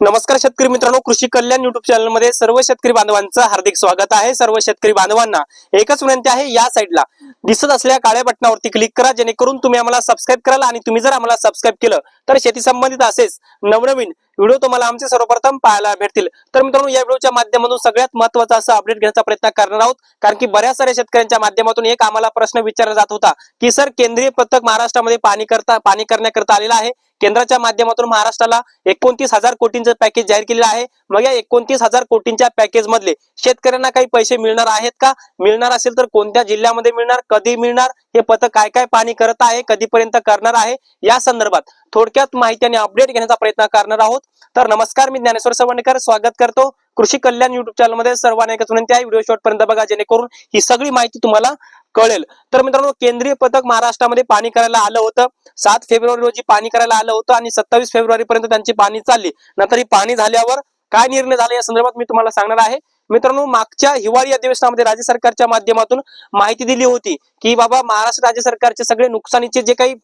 नमस्कार शेतकरी मित्रांनो, कृषी कल्याण युट्यूब चॅनल मध्ये सर्व शेतकरी बांधवांचं हार्दिक स्वागत आहे। सर्व शेतकरी बांधवांना एकच विनंती आहे, या साईडला दिसत असलेल्या काळ्या बटनावरती क्लिक करा, जेणेकरून तुम्ही आम्हाला सबस्क्राइब कराल आणि तुम्ही जर आम्हाला सबस्क्राइब केलं तर शेती संबंधित असेच नवनवीन व्हिडिओ तुम्हाला आमचे सर्वप्रथम पाहायला भेटतील। तर मित्रांनो, या व्हिडिओच्या माध्यमातून सगळ्यात महत्त्वाचा असा अपडेट घेण्याचा प्रयत्न करणार आहोत, कारण की बऱ्याच साऱ्या शेतकऱ्यांच्या माध्यमातून एक आम्हाला प्रश्न विचारला जात होता की सर, केंद्रीय पथक महाराष्ट्रामध्ये पाणी करण्याकरता आलेला आहे। केंद्राच्या माध्यमातून महाराष्ट्राला 29,000 कोटींचं पॅकेज जाहीर केलेलं आहे। मग या 29,000 कोटींच्या पॅकेज मधले शेतकऱ्यांना काही पैसे मिळणार आहेत का? मिळणार असेल तर कोणत्या जिल्ह्यामध्ये मिळणार, कधी मिळणार, हे पथक काय काय पाणी करत आहे, कधीपर्यंत करणार आहे, या संदर्भात थोडक्यात माहिती आणि अपडेट घेण्याचा प्रयत्न करणार आहोत। तर नमस्कार, मी ज्ञानेश्वर सवणेकर स्वागत करतो कृषी कल्याण युट्यूब चॅनल मध्ये। सर्वांना एकच विनंती आहे, व्हिडिओ शेवटपर्यंत बघा, जेणेकरून ही सगळी माहिती तुम्हाला कळेल। तर मित्रांनो, केंद्रीय पथक महाराष्ट्रामध्ये पाणी करायला आलं होतं। 7 फेब्रुवारी रोजी पाणी करायला आलं होतं आणि 27 फेब्रुवारी पर्यंत त्यांची पाणी चालली। नंतर ही पाणी झाल्यावर काय निर्णय झाला या संदर्भात मी तुम्हाला सांगणार आहे। मित्रांनो, मागच्या हिवाळी अधिवेशनामध्ये राज्य सरकारच्या माध्यमातून माहिती दिली होती की बाबा, महाराष्ट्र राज्य सरकारचे सगळे नुकसानीचे जे काही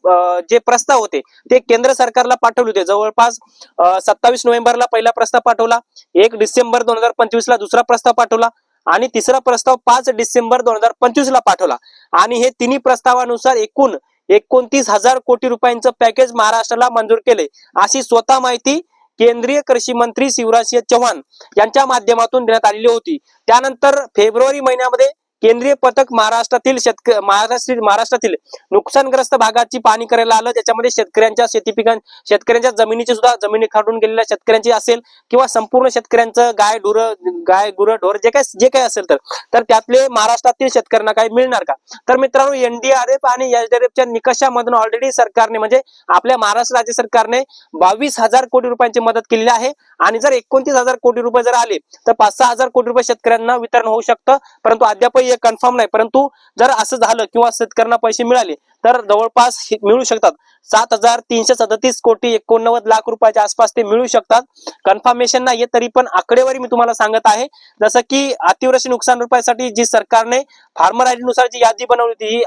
जे प्रस्ताव होते ते केंद्र सरकारला पाठवले होते। जवळपास 27 नोव्हेंबरला पहिला प्रस्ताव पाठवला, 1 डिसेंबर 2025 ला दुसरा प्रस्ताव पाठवला आणि तिसरा प्रस्ताव 5 डिसेंबर 2025 ला पाठवला। आणि हे तिन्ही प्रस्तावानुसार एकूण 29,000 कोटी रुपयांचं पॅकेज महाराष्ट्राला मंजूर केले, अशी स्वतः माहिती केंद्रीय कृषी मंत्री शिवराज सिंह चौहान यांच्या माध्यमातून देण्यात आलेली होती। त्यानंतर फेब्रुवारी महिन्यामध्ये केंद्रीय पथक महाराष्ट्रातील नुकसानग्रस्त भागाची पाणी करायला आलं। त्याच्यामध्ये शेतकऱ्यांच्या शेतकऱ्यांच्या जमिनीची सुद्धा, जमिनी खाडून गेलेल्या शेतकऱ्यांची असेल किंवा संपूर्ण शेतकऱ्यांचं गाय गुरं ढोर जे काही असेल तर त्यातले महाराष्ट्रातील शेतकऱ्यांना काही मिळणार का? तर मित्रांनो, एनडीआरएफ आणि एसडीआरएफच्या निकषामधून ऑलरेडी सरकारने, म्हणजे आपल्या महाराष्ट्र राज्य सरकारने 22,000 कोटी रुपयांची मदत केलेली आहे। आणि जर 29,000 कोटी रुपये जर आले तर 5-6,000 कोटी रुपये शेतकऱ्यांना वितरण होऊ शकतं, परंतु अद्याप कन्फर्म नाही। परंतु जर असं झालं किंवा शेतकऱ्यांना पैसे मिळाले तर जवळपास मिळू शकतात 7,337 कोटी 89 लाख रुपयाच्या आसपास ते मिळू शकतात। कन्फर्मेशन नाही तरी पण आकडेवारी मी तुम्हाला सांगत आहे। जसं की अतिवृष्टी नुकसान भरपाईसाठी जी सरकारने फार्मर आयडी नुसार जी यादी बनवली होती, ही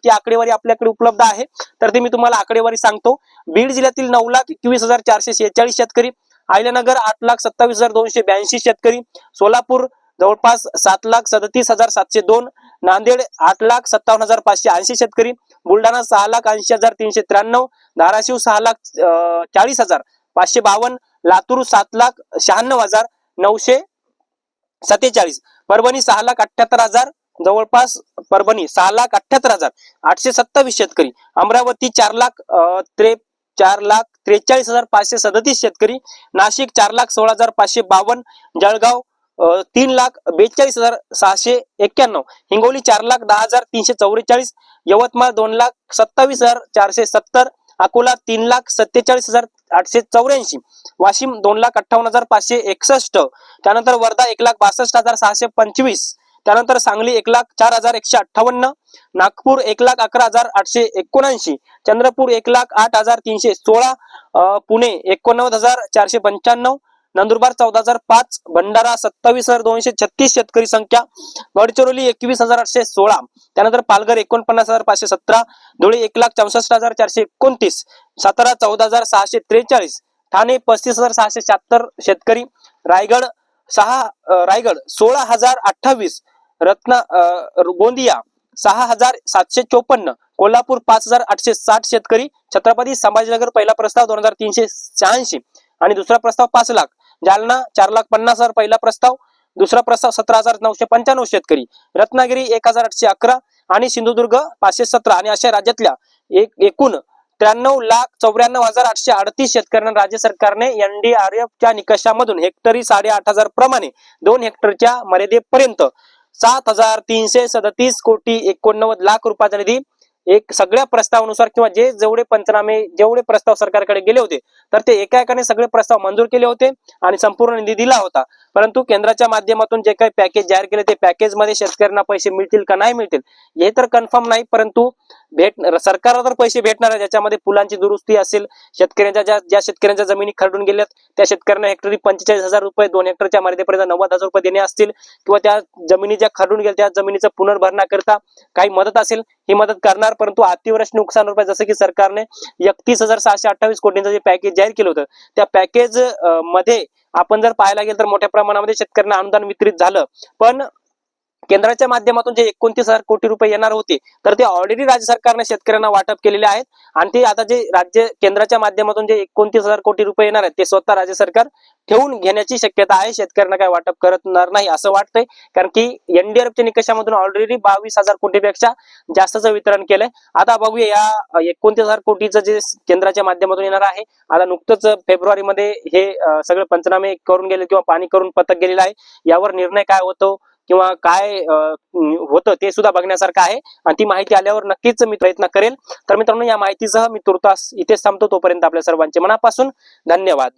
आकडेवारी आपल्याकडे उपलब्ध आहे। तर ते मी तुम्हाला आकडेवारी सांगतो। बीड जिल्ह्यातील 9,21,446 शेतकरी, अहिल्यानगर 8,27,282 शेतकरी, सोलापूर जवळपास 7,37,702, नांदेड 8,57,580 शेतकरी, बुलढाणा 6,80,393, धाराशिव 6,40,552, लातूर 7,96,947, परभणी 6,78,000, जवळपास परभणी 6,78,827 शेतकरी, अमरावती 4,43,537 शेतकरी, नाशिक 4,16,552, जळगाव 3,42,691, हिंगोली 4,10,344, यवतमाळ 2,27,470, अकोला 3,47,884, वाशिम 2,58,561, त्यानंतर वर्धा 1,62,625, त्यानंतर सांगली 1,04,158, नागपूर 1,11,879, चंद्रपूर 1,08,316, पुणे 89,495, नंदुरबार 14,005, भंडारा 27,236 शेतकरी संख्या, गडचिरोली 21,816, त्यानंतर पालघर 49,517, धुळे 1,64,429, सातारा 14,643, ठाणे 35,676 शेतकरी, रायगड 16,028, गोंदिया 6,754, कोल्हापूर 5,860 शेतकरी, छत्रपती संभाजीनगर पहिला प्रस्ताव 2,386 आणि दुसरा प्रस्ताव 5 लाख, जालना 4,50,000 पहिला प्रस्ताव, दुसरा प्रस्ताव 17,995 शेतकरी, रत्नागिरी 1,811 आणि सिंधुदुर्ग 517, आणि अशा राज्यातल्या एकूण 93,94,838 शेतकऱ्यांना राज्य सरकारने एनडीआरएफच्या निकषामधून हेक्टरी 8,500 प्रमाणे 2 हेक्टरच्या मर्यादेपर्यंत 7,337 कोटी 89 लाख रुपयाचा निधी एक सगळ्या प्रस्तावानुसार किंवा जेवढे प्रस्ताव सरकारकडे गेले होते तर ते एका एकाने सगळे प्रस्ताव मंजूर केले होते आणि संपूर्ण निधी दिला होता। परंतु केंद्राच्या माध्यमातून जे काही पॅकेज जाहीर केले ते पॅकेज मध्ये शेतकऱ्यांना पैसे मिळतील का नाही मिळतील हे तर कन्फर्म नाही, परंतु सरकारला तर पैसे भेटणार आहे, ज्याच्यामध्ये पुलांची दुरुस्ती असेल, शेतकऱ्यांच्या ज्या शेतकऱ्यांच्या जमिनी खरडून गेल्यात त्या शेतकऱ्यांना हेक्टरी 45,000 रुपये, 2 हेक्टरच्या मर्यादेपर्यंत 90,000 रुपये देणे असतील, किंवा त्या जमिनी ज्या खरडून गेल्या त्या जमिनीचं पुनर्भरणा करता काही मदत असेल ही मदत करणार. परंतु अतिवृष्टी नुकसान रुपये जसं की सरकारने 31,628 कोटींचं जे पॅकेज जाहीर केलं होतं त्या पॅकेज मध्ये आपण जर पाहायला गेलं तर मोठ्या प्रमाणामध्ये शेतकऱ्यांना अनुदान वितरित झालं, पण केंद्राच्या माध्यमातून जे 29,000 कोटी रुपये येणार होते तर ते ऑलरेडी राज्य सरकारने शेतकऱ्यांना वाटप केलेले आहेत, आणि ते आता जे केंद्राच्या माध्यमातून जे 29,000 कोटी रुपये येणार आहेत ते स्वतः राज्य सरकार ठेवून घेण्याची शक्यता आहे. शेतकऱ्यांना काय वाटप करणार नाही असं वाटतंय, कारण की एनडीआरएफच्या निकषामधून ऑलरेडी 22,000 कोटीपेक्षा जास्तचं वितरण केलंय. आता बघूया या 29,000 कोटीचं जे केंद्राच्या माध्यमातून येणार आहे, आता नुकतंच फेब्रुवारीमध्ये हे सगळे पंचनामे करून गेले किंवा पाणी करून पथक गेलेलं आहे, यावर निर्णय काय होतो किंवा काय होतं ते सुद्धा बघण्यासारखं आहे, आणि ती माहिती आल्यावर नक्कीच मी प्रयत्न करेल. तर मित्रांनो, या माहितीसह मी तुर्तास इथेच थांबतो. तोपर्यंत आपल्या सर्वांचे मनापासून धन्यवाद.